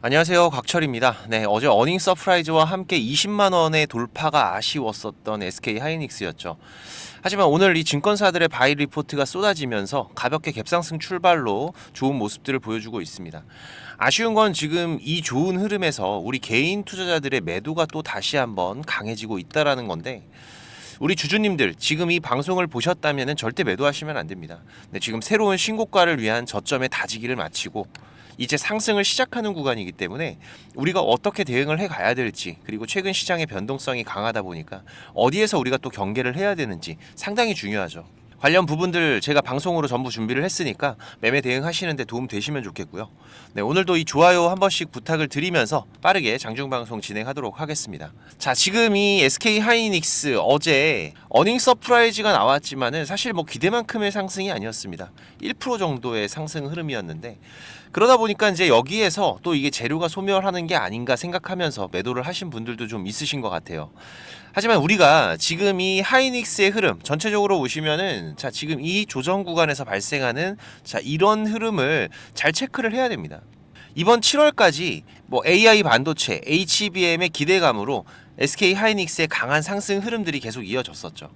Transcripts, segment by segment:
안녕하세요, 곽철입니다. 네, 어제 어닝 서프라이즈와 함께 20만 원의 돌파가 아쉬웠었던 SK 하이닉스였죠. 하지만 오늘 이 증권사들의 바이 리포트가 쏟아지면서 가볍게 갭상승 출발로 좋은 모습들을 보여주고 있습니다. 아쉬운 건 지금 이 좋은 흐름에서 우리 개인 투자자들의 매도가 또 다시 한번 강해지고 있다라는 건데, 우리 주주님들 지금 이 방송을 보셨다면 절대 매도하시면 안 됩니다. 네, 지금 새로운 신고가를 위한 저점의 다지기를 마치고 이제 상승을 시작하는 구간이기 때문에 우리가 어떻게 대응을 해 가야 될지, 그리고 최근 시장의 변동성이 강하다 보니까 어디에서 우리가 또 경계를 해야 되는지 상당히 중요하죠. 관련 부분들 제가 방송으로 전부 준비를 했으니까 매매 대응하시는데 도움 되시면 좋겠고요. 네, 오늘도 이 좋아요 한 번씩 부탁을 드리면서 빠르게 장중방송 진행하도록 하겠습니다. 자, 지금 이 SK 하이닉스 어제 어닝 서프라이즈가 나왔지만은 사실 뭐 기대만큼의 상승이 아니었습니다. 1% 정도의 상승 흐름이었는데, 그러다 보니까 이제 여기에서 또 이게 재료가 소멸하는 게 아닌가 생각하면서 매도를 하신 분들도 좀 있으신 것 같아요. 하지만 우리가 지금 이 하이닉스의 흐름 전체적으로 보시면은, 자, 지금 이 조정 구간에서 발생하는 이런 흐름을 잘 체크를 해야 됩니다. 이번 7월까지 뭐 AI 반도체, HBM의 기대감으로 SK 하이닉스의 강한 상승 흐름들이 계속 이어졌었죠.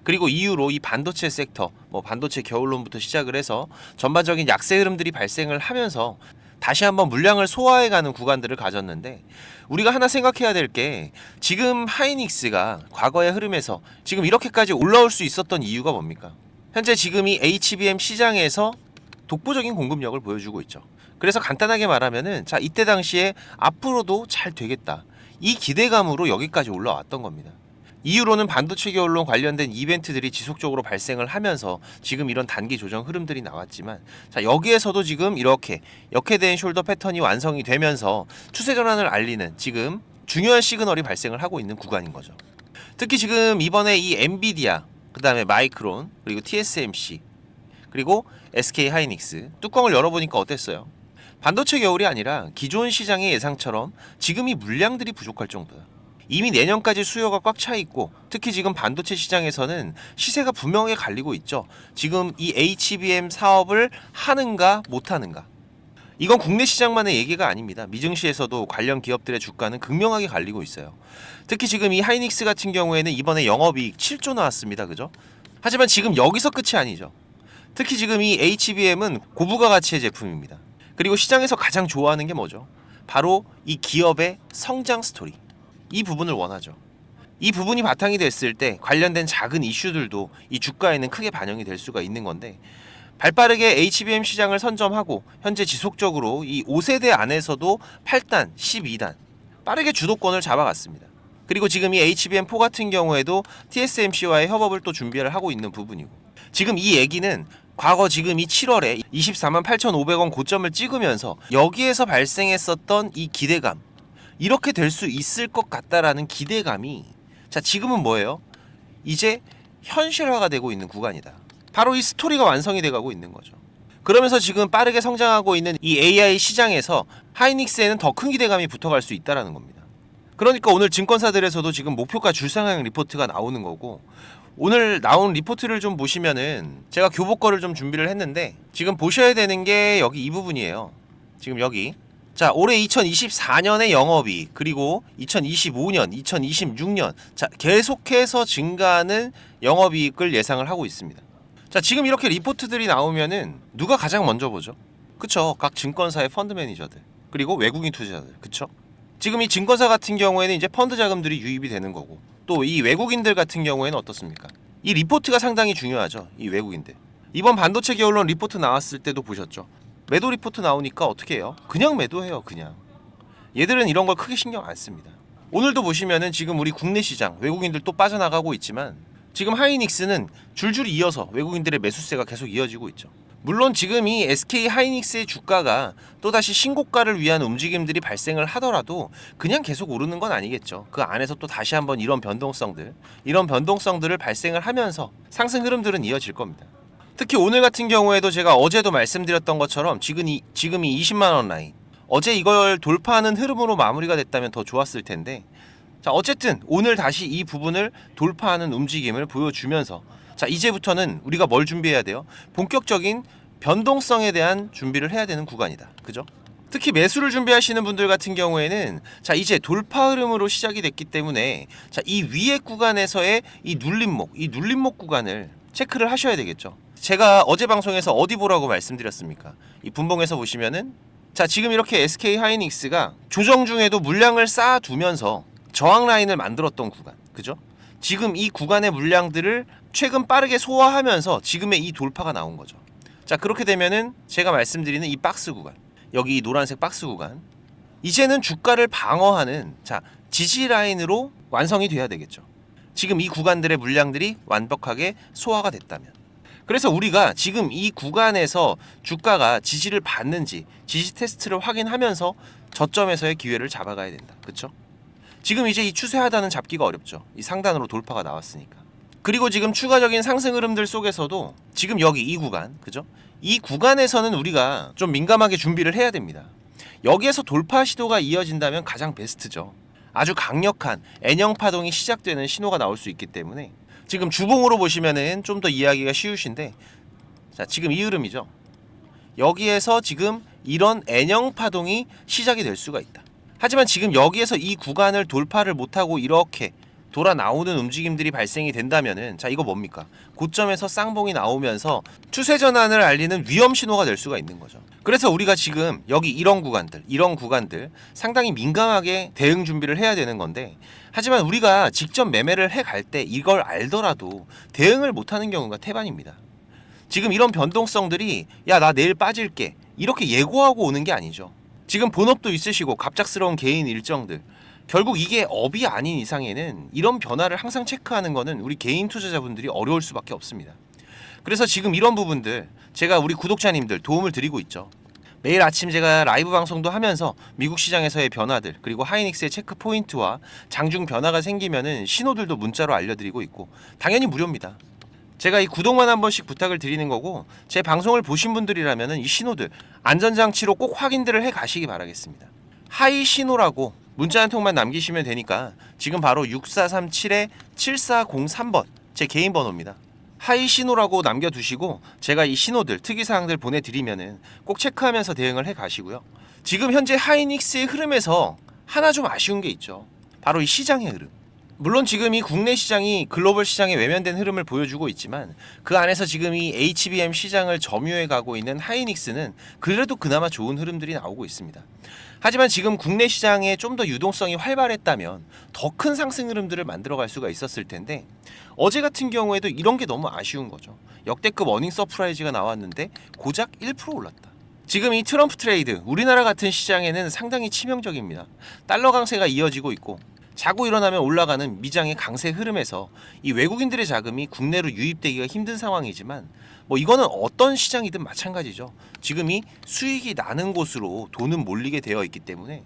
그리고 이후로 이 반도체 섹터, 뭐 반도체 겨울론부터 시작을 해서 전반적인 약세 흐름들이 발생을 하면서 다시 한번 물량을 소화해가는 구간들을 가졌는데, 우리가 하나 생각해야 될 게, 지금 하이닉스가 과거의 흐름에서 지금 이렇게까지 올라올 수 있었던 이유가 뭡니까? 현재 지금 이 HBM 시장에서 독보적인 공급력을 보여주고 있죠. 그래서 간단하게 말하면은, 자, 이때 당시에 앞으로도 잘 되겠다, 이 기대감으로 여기까지 올라왔던 겁니다. 이후로는 반도체 겨울론 관련된 이벤트들이 지속적으로 발생을 하면서 지금 이런 단기 조정 흐름들이 나왔지만, 자, 여기에서도 지금 이렇게 역회된 숄더 패턴이 완성이 되면서 추세 전환을 알리는 지금 중요한 시그널이 발생을 하고 있는 구간인 거죠. 특히 지금 이번에 이 엔비디아, 그 다음에 마이크론, 그리고 TSMC, 그리고 SK 하이닉스 뚜껑을 열어보니까 어땠어요? 반도체 겨울이 아니라 기존 시장의 예상처럼 지금 이 물량들이 부족할 정도야. 이미 내년까지 수요가 꽉 차 있고, 특히 지금 반도체 시장에서는 시세가 분명하게 갈리고 있죠. 지금 이 HBM 사업을 하는가 못하는가, 이건 국내 시장만의 얘기가 아닙니다. 미증시에서도 관련 기업들의 주가는 극명하게 갈리고 있어요. 특히 지금 이 하이닉스 같은 경우에는 이번에 영업이익 7조 나왔습니다. 그죠? 하지만 지금 여기서 끝이 아니죠. 특히 지금 이 HBM은 고부가 가치의 제품입니다. 그리고 시장에서 가장 좋아하는 게 뭐죠? 바로 이 기업의 성장 스토리. 이 부분을 원하죠. 이 부분이 바탕이 됐을 때 관련된 작은 이슈들도 이 주가에는 크게 반영이 될 수가 있는 건데, 발빠르게 HBM 시장을 선점하고 현재 지속적으로 이 5세대 안에서도 8단, 12단 빠르게 주도권을 잡아갔습니다. 그리고 지금 이 HBM4 같은 경우에도 TSMC와의 협업을 또 준비를 하고 있는 부분이고, 지금 이 얘기는 과거 지금 이 7월에 24만 8,500원 고점을 찍으면서 여기에서 발생했었던 이 기대감, 이렇게 될 수 있을 것 같다라는 기대감이, 자, 지금은 뭐예요? 이제 현실화가 되고 있는 구간이다. 바로 이 스토리가 완성이 돼가고 있는 거죠. 그러면서 지금 빠르게 성장하고 있는 이 AI 시장에서 하이닉스에는 더 큰 기대감이 붙어갈 수 있다라는 겁니다. 그러니까 오늘 증권사들에서도 지금 목표가 줄상향 리포트가 나오는 거고, 오늘 나온 리포트를 좀 보시면은, 제가 교복 거를 좀 준비를 했는데 지금 보셔야 되는 게 여기 이 부분이에요. 지금 여기, 자, 올해 2024년의 영업이익, 그리고 2025년, 2026년, 자, 계속해서 증가하는 영업이익을 예상을 하고 있습니다. 자, 지금 이렇게 리포트들이 나오면은 누가 가장 먼저 보죠? 그쵸? 각 증권사의 펀드 매니저들, 그리고 외국인 투자자들, 그쵸? 지금 이 증권사 같은 경우에는 이제 펀드 자금들이 유입이 되는 거고, 또 이 외국인들 같은 경우에는 어떻습니까? 이 리포트가 상당히 중요하죠. 이 외국인들. 이번 반도체 겨울론 리포트 나왔을 때도 보셨죠? 매도 리포트 나오니까 어떻게 해요? 그냥 매도해요. 그냥. 얘들은 이런 걸 크게 신경 안 씁니다. 오늘도 보시면은 지금 우리 국내 시장 외국인들 또 빠져나가고 있지만, 지금 하이닉스는 줄줄이 이어서 외국인들의 매수세가 계속 이어지고 있죠. 물론 지금 이 SK 하이닉스의 주가가 또다시 신고가를 위한 움직임들이 발생을 하더라도 그냥 계속 오르는 건 아니겠죠. 그 안에서 또 다시 한번 이런 변동성들을 발생을 하면서 상승 흐름들은 이어질 겁니다. 특히 오늘 같은 경우에도 제가 어제도 말씀드렸던 것처럼 지금이 20만 원 라인, 어제 이걸 돌파하는 흐름으로 마무리가 됐다면 더 좋았을 텐데, 자, 어쨌든 오늘 다시 이 부분을 돌파하는 움직임을 보여주면서, 자, 이제부터는 우리가 뭘 준비해야 돼요? 본격적인 변동성에 대한 준비를 해야 되는 구간이다. 그죠? 특히 매수를 준비하시는 분들 같은 경우에는 자 이제 돌파 흐름으로 시작이 됐기 때문에 자 이 위에 구간에서의 이 눌림목 구간을 체크를 하셔야 되겠죠. 제가 어제 방송에서 어디 보라고 말씀드렸습니까? 이 분봉에서 보시면은 자 지금 이렇게 SK 하이닉스가 조정 중에도 물량을 쌓아두면서 저항 라인을 만들었던 구간, 그죠? 지금 이 구간의 물량들을 최근 빠르게 소화하면서 지금의 이 돌파가 나온 거죠. 자 그렇게 되면은 제가 말씀드리는 이 박스 구간, 여기 이 노란색 박스 구간, 이제는 주가를 방어하는 자 지지 라인으로 완성이 돼야 되겠죠. 지금 이 구간들의 물량들이 완벽하게 소화가 됐다면. 그래서 우리가 지금 이 구간에서 주가가 지지를 받는지 지지 테스트를 확인하면서 저점에서의 기회를 잡아가야 된다. 그렇죠? 지금 이제 이 추세 하단은 잡기가 어렵죠. 이 상단으로 돌파가 나왔으니까. 그리고 지금 추가적인 상승 흐름들 속에서도 지금 여기 이 구간, 그죠? 이 구간에서는 우리가 좀 민감하게 준비를 해야 됩니다. 여기에서 돌파 시도가 이어진다면 가장 베스트죠. 아주 강력한 N형 파동이 시작되는 신호가 나올 수 있기 때문에 지금 주봉으로 보시면은 좀 더 이해하기가 쉬우신데 자 지금 이 흐름이죠. 여기에서 지금 이런 N형 파동이 시작이 될 수가 있다. 하지만 지금 여기에서 이 구간을 돌파를 못하고 이렇게 돌아 나오는 움직임들이 발생이 된다면은 자 이거 뭡니까? 고점에서 쌍봉이 나오면서 추세 전환을 알리는 위험 신호가 될 수가 있는 거죠. 그래서 우리가 지금 여기 이런 구간들 상당히 민감하게 대응 준비를 해야 되는 건데 하지만 우리가 직접 매매를 해 갈 때 이걸 알더라도 대응을 못하는 경우가 태반입니다. 지금 이런 변동성들이 야 나 내일 빠질게 이렇게 예고하고 오는 게 아니죠. 지금 본업도 있으시고 갑작스러운 개인 일정들 결국 이게 업이 아닌 이상에는 이런 변화를 항상 체크하는 거는 우리 개인 투자자분들이 어려울 수밖에 없습니다. 그래서 지금 이런 부분들 제가 우리 구독자님들 도움을 드리고 있죠. 매일 아침 제가 라이브 방송도 하면서 미국 시장에서의 변화들 그리고 하이닉스의 체크 포인트와 장중 변화가 생기면은 신호들도 문자로 알려드리고 있고 당연히 무료입니다. 제가 이 구독만 한 번씩 부탁을 드리는 거고 제 방송을 보신 분들이라면은 이 신호들 안전장치로 꼭 확인들을 해 가시기 바라겠습니다. 하이 신호라고 문자 한 통만 남기시면 되니까 지금 바로 6437-7403번 제 개인 번호입니다. 하이 신호라고 남겨두시고 제가 이 신호들 특이사항들 보내드리면은 꼭 체크하면서 대응을 해 가시고요. 지금 현재 하이닉스의 흐름에서 하나 좀 아쉬운 게 있죠. 바로 이 시장의 흐름. 물론 지금 이 국내 시장이 글로벌 시장에 외면된 흐름을 보여주고 있지만 그 안에서 지금 이 HBM 시장을 점유해 가고 있는 하이닉스는 그래도 그나마 좋은 흐름들이 나오고 있습니다. 하지만 지금 국내 시장에 좀 더 유동성이 활발했다면 더 큰 상승 흐름들을 만들어갈 수가 있었을 텐데 어제 같은 경우에도 이런 게 너무 아쉬운 거죠. 역대급 어닝 서프라이즈가 나왔는데 고작 1% 올랐다. 지금 이 트럼프 트레이드 우리나라 같은 시장에는 상당히 치명적입니다. 달러 강세가 이어지고 있고 자고 일어나면 올라가는 미장의 강세 흐름에서 이 외국인들의 자금이 국내로 유입되기가 힘든 상황이지만 뭐 이거는 어떤 시장이든 마찬가지죠. 지금 이 수익이 나는 곳으로 돈은 몰리게 되어 있기 때문에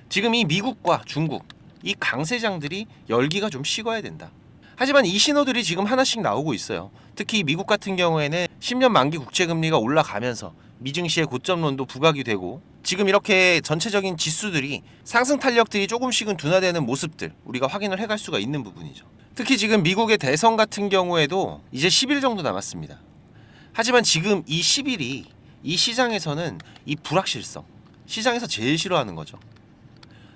지금 이 미국과 중국 이 강세장들이 열기가 좀 식어야 된다. 하지만 이 신호들이 지금 하나씩 나오고 있어요. 특히 미국 같은 경우에는 10년 만기 국채금리가 올라가면서 미증시의 고점론도 부각이 되고 지금 이렇게 전체적인 지수들이 상승 탄력들이 조금씩은 둔화되는 모습들 우리가 확인을 해갈 수가 있는 부분이죠. 특히 지금 미국의 대선 같은 경우에도 이제 10일 정도 남았습니다. 하지만 지금 이 10일이 이 시장에서는 이 불확실성 시장에서 제일 싫어하는 거죠.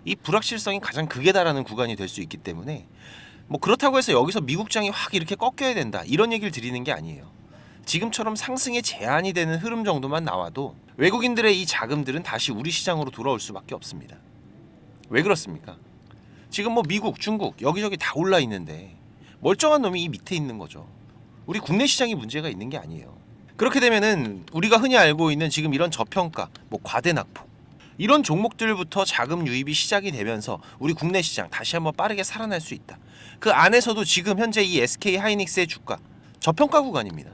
이 불확실성이 가장 극에 달하는 구간이 될 수 있기 때문에 뭐 그렇다고 해서 여기서 미국장이 확 이렇게 꺾여야 된다 이런 얘기를 드리는 게 아니에요. 지금처럼 상승에 제한이 되는 흐름 정도만 나와도 외국인들의 이 자금들은 다시 우리 시장으로 돌아올 수밖에 없습니다. 왜 그렇습니까? 지금 뭐 미국, 중국 여기저기 다 올라 있는데 멀쩡한 놈이 이 밑에 있는 거죠. 우리 국내 시장이 문제가 있는 게 아니에요. 그렇게 되면은 우리가 흔히 알고 있는 지금 이런 저평가, 뭐 과대 낙폭 이런 종목들부터 자금 유입이 시작이 되면서 우리 국내 시장 다시 한번 빠르게 살아날 수 있다. 그 안에서도 지금 현재 이 SK 하이닉스의 주가 저평가 구간입니다.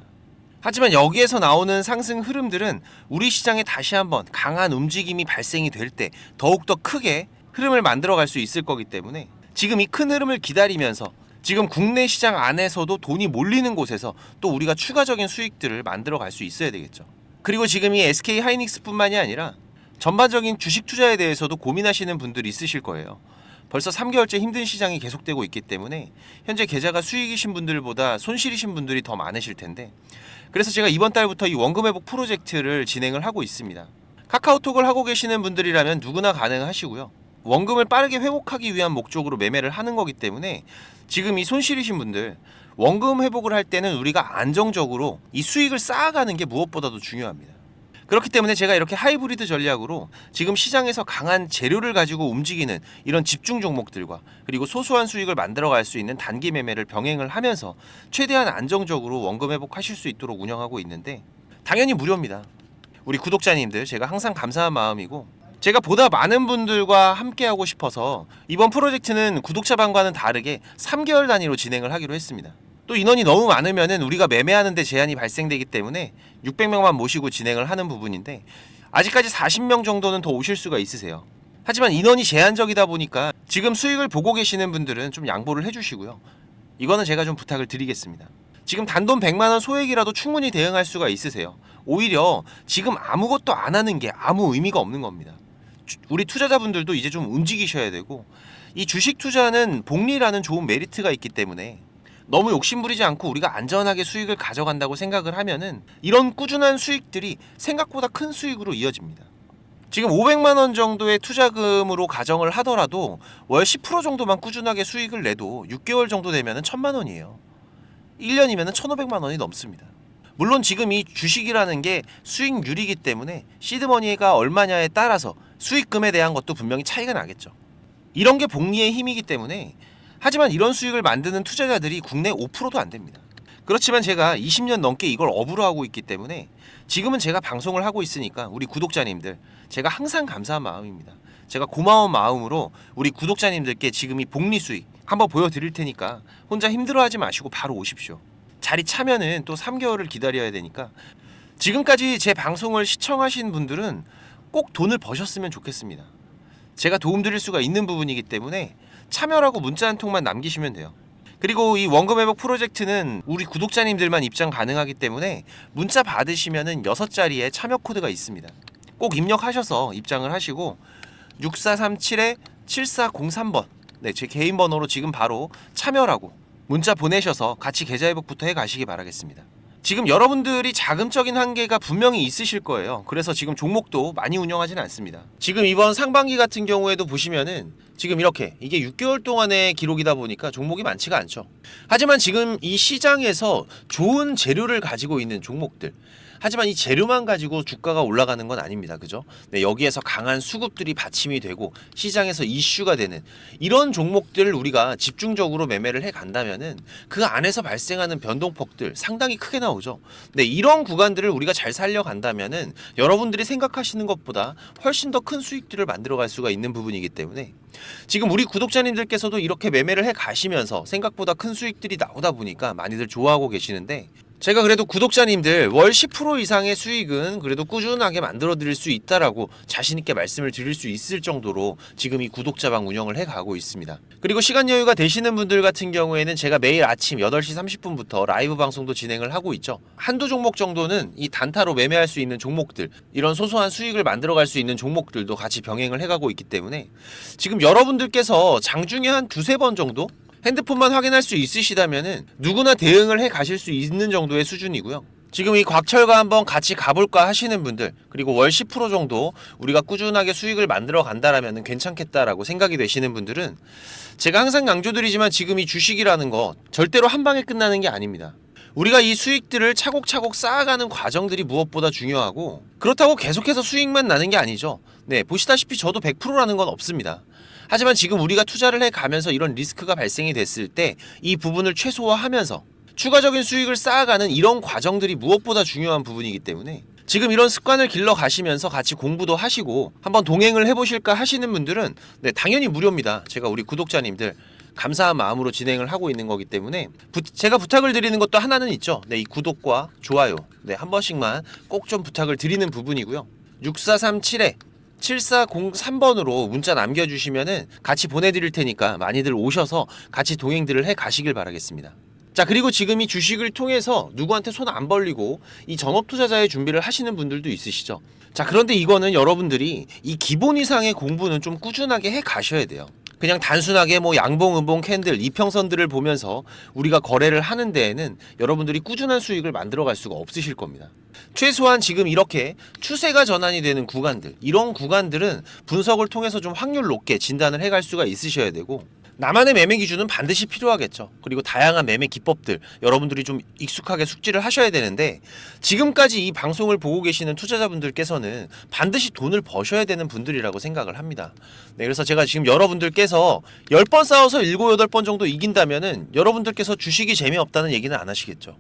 하지만 여기에서 나오는 상승 흐름들은 우리 시장에 다시 한번 강한 움직임이 발생이 될 때 더욱더 크게 흐름을 만들어갈 수 있을 거기 때문에 지금 이 큰 흐름을 기다리면서 지금 국내 시장 안에서도 돈이 몰리는 곳에서 또 우리가 추가적인 수익들을 만들어갈 수 있어야 되겠죠. 그리고 지금 이 SK 하이닉스뿐만이 아니라 전반적인 주식 투자에 대해서도 고민하시는 분들이 있으실 거예요. 벌써 3개월째 힘든 시장이 계속되고 있기 때문에 현재 계좌가 수익이신 분들보다 손실이신 분들이 더 많으실 텐데 그래서 제가 이번 달부터 이 원금 회복 프로젝트를 진행을 하고 있습니다. 카카오톡을 하고 계시는 분들이라면 누구나 가능하시고요. 원금을 빠르게 회복하기 위한 목적으로 매매를 하는 거기 때문에 지금 이 손실이신 분들, 원금 회복을 할 때는 우리가 안정적으로 이 수익을 쌓아가는 게 무엇보다도 중요합니다. 그렇기 때문에 제가 이렇게 하이브리드 전략으로 지금 시장에서 강한 재료를 가지고 움직이는 이런 집중 종목들과 그리고 소소한 수익을 만들어갈 수 있는 단기 매매를 병행을 하면서 최대한 안정적으로 원금 회복하실 수 있도록 운영하고 있는데, 당연히 무료입니다. 우리 구독자님들 제가 항상 감사한 마음이고, 제가 보다 많은 분들과 함께하고 싶어서 이번 프로젝트는 구독자방과는 다르게 3개월 단위로 진행을 하기로 했습니다. 또 인원이 너무 많으면은 우리가 매매하는 데 제한이 발생되기 때문에 600명만 모시고 진행을 하는 부분인데, 아직까지 40명 정도는 더 오실 수가 있으세요. 하지만 인원이 제한적이다 보니까 지금 수익을 보고 계시는 분들은 좀 양보를 해주시고요. 이거는 제가 좀 부탁을 드리겠습니다. 지금 단돈 100만원 소액이라도 충분히 대응할 수가 있으세요. 오히려 지금 아무것도 안 하는 게 아무 의미가 없는 겁니다. 우리 투자자분들도 이제 좀 움직이셔야 되고, 이 주식 투자는 복리라는 좋은 메리트가 있기 때문에 너무 욕심부리지 않고 우리가 안전하게 수익을 가져간다고 생각을 하면은 이런 꾸준한 수익들이 생각보다 큰 수익으로 이어집니다. 지금 500만 원 정도의 투자금으로 가정을 하더라도 월 10% 정도만 꾸준하게 수익을 내도 6개월 정도 되면은 1000만 원이에요. 1년이면은 1500만 원이 넘습니다. 물론 지금 이 주식이라는 게 수익률이기 때문에 시드머니가 얼마냐에 따라서 수익금에 대한 것도 분명히 차이가 나겠죠. 이런 게 복리의 힘이기 때문에, 하지만 이런 수익을 만드는 투자자들이 국내 5%도 안 됩니다. 그렇지만 제가 20년 넘게 이걸 업으로 하고 있기 때문에 지금은 제가 방송을 하고 있으니까 우리 구독자님들 제가 항상 감사한 마음입니다. 제가 고마운 마음으로 우리 구독자님들께 지금 이 복리 수익 한번 보여드릴 테니까 혼자 힘들어하지 마시고 바로 오십시오. 자리 차면은 또 3개월을 기다려야 되니까, 지금까지 제 방송을 시청하신 분들은 꼭 돈을 버셨으면 좋겠습니다. 제가 도움드릴 수가 있는 부분이기 때문에 참여라고 문자 한 통만 남기시면 돼요. 그리고 이 원금 회복 프로젝트는 우리 구독자님들만 입장 가능하기 때문에 문자 받으시면은 6자리의 참여 코드가 있습니다. 꼭 입력하셔서 입장을 하시고 6437-7403번, 네, 제 개인 번호로 지금 바로 참여라고 문자 보내셔서 같이 계좌 회복부터 해 가시기 바라겠습니다. 지금 여러분들이 자금적인 한계가 분명히 있으실 거예요. 그래서 지금 종목도 많이 운영하지는 않습니다. 지금 이번 상반기 같은 경우에도 보시면은 지금 이렇게 이게 6개월 동안의 기록이다 보니까 종목이 많지가 않죠. 하지만 지금 이 시장에서 좋은 재료를 가지고 있는 종목들, 하지만 이 재료만 가지고 주가가 올라가는 건 아닙니다. 그죠? 네, 여기에서 강한 수급들이 받침이 되고 시장에서 이슈가 되는 이런 종목들을 우리가 집중적으로 매매를 해 간다면은 그 안에서 발생하는 변동폭들 상당히 크게 나오죠. 네, 이런 구간들을 우리가 잘 살려간다면은 여러분들이 생각하시는 것보다 훨씬 더 큰 수익들을 만들어갈 수가 있는 부분이기 때문에, 지금 우리 구독자님들께서도 이렇게 매매를 해 가시면서 생각보다 큰 수익들이 나오다 보니까 많이들 좋아하고 계시는데, 제가 그래도 구독자님들 월 10% 이상의 수익은 그래도 꾸준하게 만들어 드릴 수 있다라고 자신있게 말씀을 드릴 수 있을 정도로 지금 이 구독자방 운영을 해 가고 있습니다. 그리고 시간 여유가 되시는 분들 같은 경우에는 제가 매일 아침 8시 30분부터 라이브 방송도 진행을 하고 있죠. 한두 종목 정도는 이 단타로 매매할 수 있는 종목들, 이런 소소한 수익을 만들어 갈 수 있는 종목들도 같이 병행을 해 가고 있기 때문에, 지금 여러분들께서 장중에 한 2-3번 정도 핸드폰만 확인할 수 있으시다면은 누구나 대응을 해 가실 수 있는 정도의 수준이고요. 지금 이 곽철과 한번 같이 가볼까 하시는 분들, 그리고 월 10% 정도 우리가 꾸준하게 수익을 만들어 간다라면 괜찮겠다라고 생각이 되시는 분들은, 제가 항상 강조드리지만 지금 이 주식이라는 거 절대로 한 방에 끝나는 게 아닙니다. 우리가 이 수익들을 차곡차곡 쌓아가는 과정들이 무엇보다 중요하고, 그렇다고 계속해서 수익만 나는 게 아니죠. 네, 보시다시피 저도 100%라는 건 없습니다. 하지만 지금 우리가 투자를 해가면서 이런 리스크가 발생이 됐을 때 이 부분을 최소화하면서 추가적인 수익을 쌓아가는 이런 과정들이 무엇보다 중요한 부분이기 때문에, 지금 이런 습관을 길러 가시면서 같이 공부도 하시고 한번 동행을 해보실까 하시는 분들은 네, 당연히 무료입니다. 제가 우리 구독자님들 감사한 마음으로 진행을 하고 있는 거기 때문에 제가 부탁을 드리는 것도 하나는 있죠. 네, 이 구독과 좋아요, 네, 한 번씩만 꼭 좀 부탁을 드리는 부분이고요. 6437-7403번으로 문자 남겨주시면은 같이 보내드릴 테니까 많이들 오셔서 같이 동행들을 해 가시길 바라겠습니다. 자, 그리고 지금 이 주식을 통해서 누구한테 손 안 벌리고 이 전업 투자자의 준비를 하시는 분들도 있으시죠. 자, 그런데 이거는 여러분들이 이 기본 이상의 공부는 좀 꾸준하게 해 가셔야 돼요. 그냥 단순하게 뭐 양봉, 음봉, 캔들, 이평선들을 보면서 우리가 거래를 하는 데에는 여러분들이 꾸준한 수익을 만들어갈 수가 없으실 겁니다. 최소한 지금 이렇게 추세가 전환이 되는 구간들, 이런 구간들은 분석을 통해서 좀 확률 높게 진단을 해갈 수가 있으셔야 되고, 나만의 매매 기준은 반드시 필요하겠죠. 그리고 다양한 매매 기법들 여러분들이 좀 익숙하게 숙지를 하셔야 되는데, 지금까지 이 방송을 보고 계시는 투자자분들께서는 반드시 돈을 버셔야 되는 분들이라고 생각을 합니다. 네, 그래서 제가 지금 여러분들께서 10번 싸워서 7, 8번 정도 이긴다면은 여러분들께서 주식이 재미없다는 얘기는 안 하시겠죠.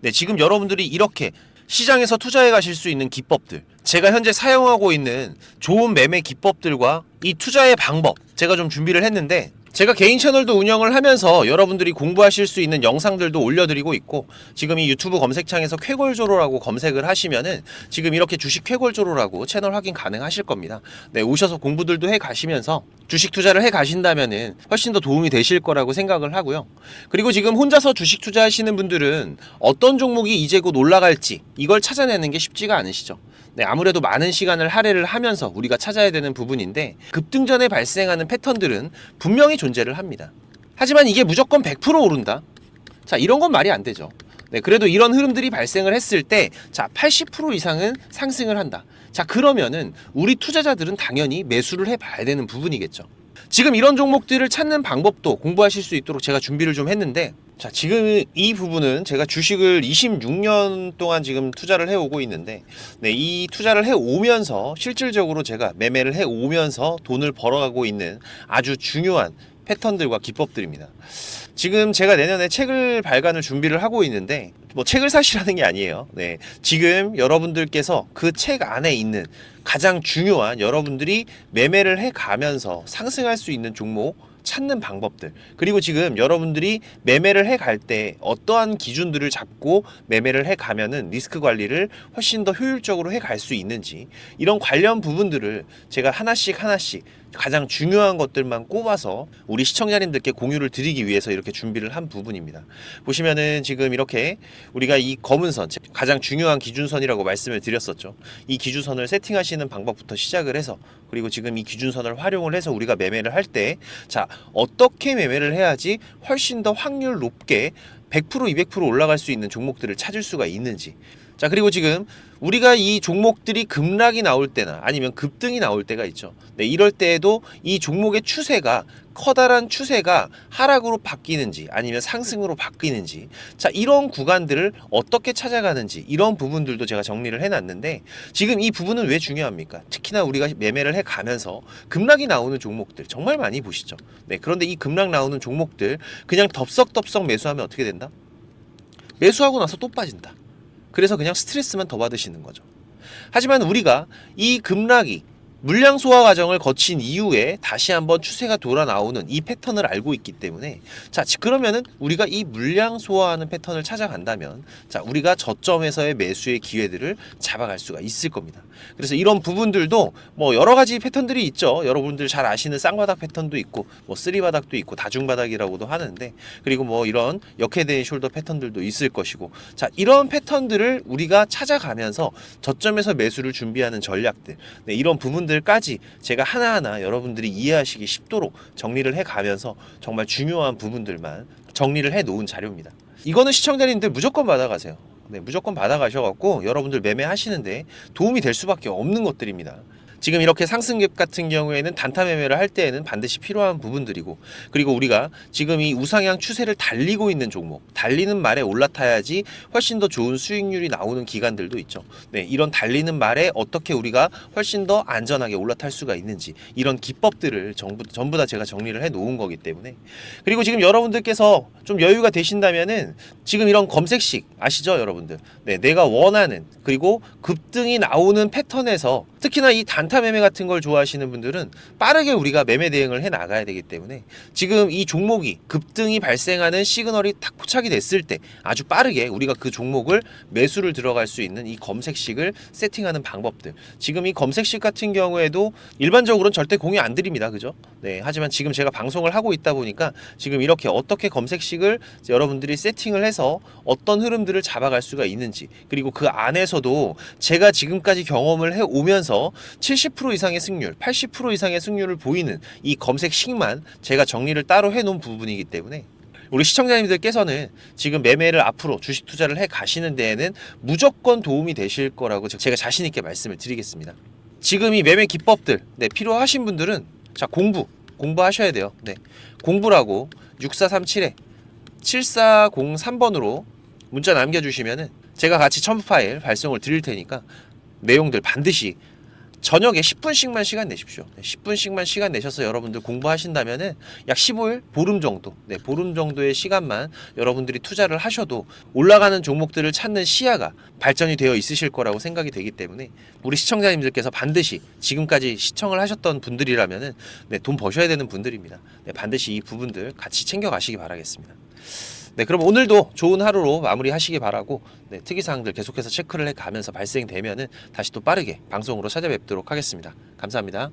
네, 지금 여러분들이 이렇게 시장에서 투자해 가실 수 있는 기법들, 제가 현재 사용하고 있는 좋은 매매 기법들과 이 투자의 방법, 제가 좀 준비를 했는데, 제가 개인 채널도 운영을 하면서 여러분들이 공부하실 수 있는 영상들도 올려드리고 있고, 지금 이 유튜브 검색창에서 쾌골조로라고 검색을 하시면은 지금 이렇게 주식 쾌골조로라고 채널 확인 가능하실 겁니다. 네, 오셔서 공부들도 해 가시면서 주식 투자를 해 가신다면은 훨씬 더 도움이 되실 거라고 생각을 하고요. 그리고 지금 혼자서 주식 투자하시는 분들은 어떤 종목이 이제 곧 올라갈지 이걸 찾아내는 게 쉽지가 않으시죠. 네, 아무래도 많은 시간을 할애를 하면서 우리가 찾아야 되는 부분인데, 급등전에 발생하는 패턴들은 분명히 존재를 합니다. 하지만 이게 무조건 100% 오른다? 자, 이런 건 말이 안 되죠. 네, 그래도 이런 흐름들이 발생을 했을 때, 자, 80% 이상은 상승을 한다. 자, 그러면은 우리 투자자들은 당연히 매수를 해봐야 되는 부분이겠죠. 지금 이런 종목들을 찾는 방법도 공부하실 수 있도록 제가 준비를 좀 했는데, 자, 지금 이 부분은 제가 주식을 26년 동안 지금 투자를 해오고 있는데, 네, 이 투자를 해오면서 실질적으로 제가 매매를 해오면서 돈을 벌어가고 있는 아주 중요한 패턴들과 기법들입니다. 지금 제가 내년에 책을 발간을 준비를 하고 있는데, 뭐 책을 사시라는 게 아니에요. 네, 지금 여러분들께서 그 책 안에 있는 가장 중요한 여러분들이 매매를 해가면서 상승할 수 있는 종목 찾는 방법들, 그리고 지금 여러분들이 매매를 해갈 때 어떠한 기준들을 잡고 매매를 해가면은 리스크 관리를 훨씬 더 효율적으로 해갈 수 있는지, 이런 관련 부분들을 제가 하나씩 가장 중요한 것들만 꼽아서 우리 시청자님들께 공유를 드리기 위해서 이렇게 준비를 한 부분입니다. 보시면은 지금 이렇게 우리가 이 검은 선, 가장 중요한 기준선이라고 말씀을 드렸었죠. 이 기준선을 세팅하시는 방법부터 시작을 해서, 그리고 지금 이 기준선을 활용을 해서 우리가 매매를 할 때, 자, 어떻게 매매를 해야지 훨씬 더 확률 높게 100%, 200% 올라갈 수 있는 종목들을 찾을 수가 있는지. 자, 그리고 지금 우리가 이 종목들이 급락이 나올 때나 아니면 급등이 나올 때가 있죠. 네, 이럴 때에도 이 종목의 추세가, 커다란 추세가 하락으로 바뀌는지 아니면 상승으로 바뀌는지, 자, 이런 구간들을 어떻게 찾아가는지, 이런 부분들도 제가 정리를 해놨는데, 지금 이 부분은 왜 중요합니까? 특히나 우리가 매매를 해가면서 급락이 나오는 종목들 정말 많이 보시죠. 네, 그런데 이 급락 나오는 종목들 그냥 덥석덥석 매수하면 어떻게 된다? 매수하고 나서 또 빠진다. 그래서 그냥 스트레스만 더 받으시는 거죠. 하지만 우리가 이 급락이 물량 소화 과정을 거친 이후에 다시 한번 추세가 돌아 나오는 이 패턴을 알고 있기 때문에, 자, 그러면은 우리가 이 물량 소화하는 패턴을 찾아간다면, 자, 우리가 저점에서의 매수의 기회들을 잡아갈 수가 있을 겁니다. 그래서 이런 부분들도 뭐 여러 가지 패턴들이 있죠. 여러분들 잘 아시는 쌍바닥 패턴도 있고, 뭐 쓰리바닥도 있고, 다중바닥이라고도 하는데, 그리고 뭐 이런 역헤드앤 숄더 패턴들도 있을 것이고, 자, 이런 패턴들을 우리가 찾아가면서 저점에서 매수를 준비하는 전략들, 네, 이런 부분들까지 제가 하나하나 여러분들이 이해하시기 쉽도록 정리를 해가면서 정말 중요한 부분들만 정리를 해 놓은 자료입니다. 이거는 시청자님들 무조건 받아가세요. 네, 무조건 받아가셔갖고 여러분들 매매하시는데 도움이 될 수밖에 없는 것들입니다. 지금 이렇게 상승갭 같은 경우에는 단타 매매를 할 때에는 반드시 필요한 부분들이고, 그리고 우리가 지금 이 우상향 추세를 달리고 있는 종목, 달리는 말에 올라타야지 훨씬 더 좋은 수익률이 나오는 기간들도 있죠. 네, 이런 달리는 말에 어떻게 우리가 훨씬 더 안전하게 올라탈 수가 있는지, 이런 기법들을 전부 다 제가 정리를 해 놓은 거기 때문에. 그리고 지금 여러분들께서 좀 여유가 되신다면은 지금 이런 검색식 아시죠, 여러분들? 네, 내가 원하는, 그리고 급등이 나오는 패턴에서, 특히나 이 단타 매매 같은 걸 좋아하시는 분들은 빠르게 우리가 매매 대응을 해 나가야 되기 때문에, 지금 이 종목이 급등이 발생하는 시그널이 딱 포착이 됐을 때 아주 빠르게 우리가 그 종목을 매수를 들어갈 수 있는 이 검색식을 세팅하는 방법들, 지금 이 검색식 같은 경우에도 일반적으로는 절대 공유 안 드립니다. 그죠? 네, 하지만 지금 제가 방송을 하고 있다 보니까 지금 이렇게 어떻게 검색식을 여러분들이 세팅을 해서 어떤 흐름들을 잡아갈 수가 있는지, 그리고 그 안에서도 제가 지금까지 경험을 해 오면서 70% 이상의 승률, 80% 이상의 승률을 보이는 이 검색식만 제가 정리를 따로 해놓은 부분이기 때문에 우리 시청자님들께서는 지금 매매를 앞으로 주식 투자를 해 가시는 데에는 무조건 도움이 되실 거라고 제가 자신 있게 말씀을 드리겠습니다. 지금 이 매매 기법들 필요하신 분들은 자 공부하셔야 돼요. 공부라고 6437에 7403번으로 문자 남겨주시면은 제가 같이 첨부 파일 발송을 드릴 테니까 내용들 반드시 저녁에 10분씩만 시간 내십시오. 10분씩만 시간 내셔서 여러분들 공부하신다면은 약 15일, 보름 정도, 보름 정도의 시간만 여러분들이 투자를 하셔도 올라가는 종목들을 찾는 시야가 발전이 되어 있으실 거라고 생각이 되기 때문에 우리 시청자님들께서 반드시 지금까지 시청을 하셨던 분들이라면은 돈 버셔야 되는 분들입니다. 반드시 이 부분들 같이 챙겨가시기 바라겠습니다. 그럼 오늘도 좋은 하루로 마무리하시기 바라고 특이사항들 계속해서 체크를 해가면서 발생되면은 다시 또 빠르게 방송으로 찾아뵙도록 하겠습니다. 감사합니다.